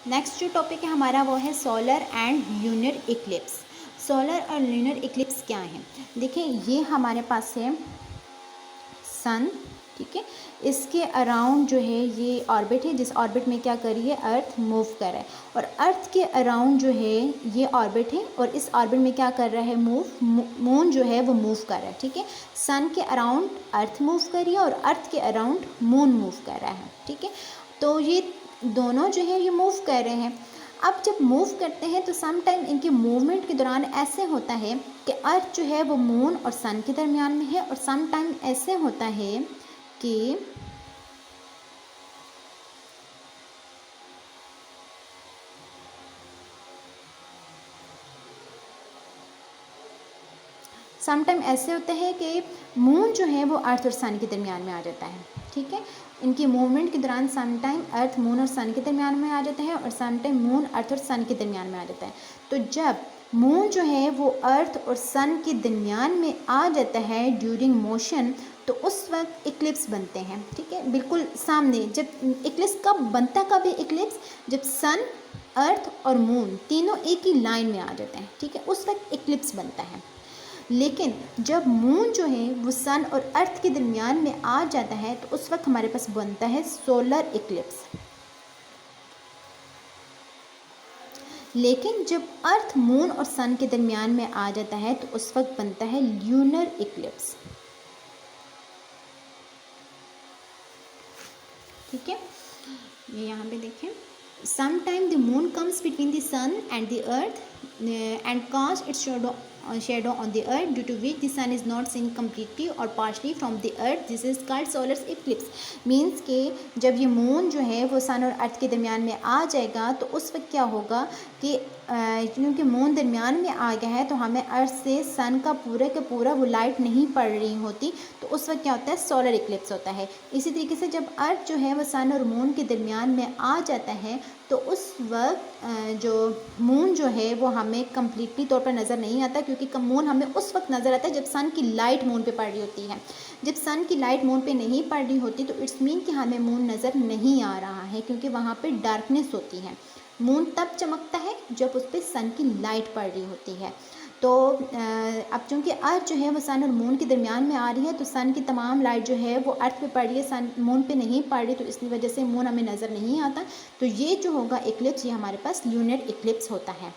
Next जो topic है हमारा वो है solar and lunar Eclipse. Solar और ल्यूनर इक्लिप्स क्या है? देखिए, ये हमारे पास है सन, ठीक है। इसके अराउंड जो है ये ऑर्बिट है, जिस ऑर्बिट में क्या कर रही है, अर्थ मूव कर रहा है। और अर्थ के अराउंड जो है ये ऑर्बिट है, और इस ऑर्बिट में क्या कर रहा है, मून जो है वो मूव कर रहा है, ठीक है। सन के अराउंड अर्थ मूव कर रही है और अर्थ के अराउंड मून मूव कर रहा है, ठीक है। तो ये दोनों जो है ये मूव कर रहे हैं। अब जब मूव करते हैं तो सम टाइम इनके मूवमेंट के दौरान ऐसे होता है कि अर्थ जो है वो मून और सन के दरमियान में है, और सम टाइम ऐसे होता है कि मून जो है वो अर्थ और सन के दरमियान में आ जाता है, ठीक है। इनकी मूवमेंट के दौरान सम टाइम अर्थ मून और सन के दरमियान में आ जाता है, और सम टाइम मून अर्थ और सन के दरमियान में आ जाता है। तो जब मून जो है वो अर्थ और सन के दरमियान में आ जाता है ड्यूरिंग मोशन, तो उस वक्त इक्लिप्स बनते हैं, ठीक है, बिल्कुल सामने। जब इक्लिप्स कब बनता, कब है इक्लिप्स? जब सन, अर्थ और मून तीनों एक ही लाइन में आ जाते हैं, ठीक है, उस वक्त इक्लिप्स बनता है। लेकिन जब मून जो है वो सन और अर्थ के दरमियान में आ जाता है तो उस वक्त हमारे पास बनता है सोलर इक्लिप्स। लेकिन जब अर्थ, मून और सन के दरमियान में आ जाता है तो उस वक्त बनता है ल्यूनर इक्लिप्स, ठीक है। ये यहाँ पे देखें, sometime the moon comes between the sun and the earth and casts its shadow on the earth, due to which the sun is not seen completely or partially from the earth. This is called solar eclipse. Means कि जब ये moon जो है वो सन और अर्थ के दरमियान में आ जाएगा तो उस वक्त क्या होगा कि क्योंकि मून दरमियान में आ गया है तो हमें अर्थ से सन का पूरा वो लाइट नहीं पड़ रही होती, तो उस वक्त क्या होता है, सोलर इक्लिप्स होता है। इसी तरीके से जब अर्थ जो है वो सन और मून के दरमियान में आ जाता है तो उस वक्त जो मून जो है वो हमें कम्प्लीटली तौर पर नज़र नहीं आता, क्योंकि मून हमें उस वक्त नज़र आता है जब सन की लाइट मून पे पड़ रही होती है। जब सन की लाइट मून पे नहीं पड़ रही होती तो इट्स मीन कि हमें मून नज़र नहीं आ रहा है, क्योंकि वहाँ पे डार्कनेस होती है। मून तब चमकता है जब उस पर सन की लाइट पड़ रही होती है। तो अब चूँकि अर्थ जो है वो सन और मून के दरमियान में आ रही है तो सन की तमाम लाइट जो है वो अर्थ पे पड़ रही है, सन मून पे नहीं पड़ रही, तो इसकी वजह से मून हमें नज़र नहीं आता। तो ये जो होगा इक्लिप्स, ये हमारे पास ल्यूनर इक्लिप्स होता है।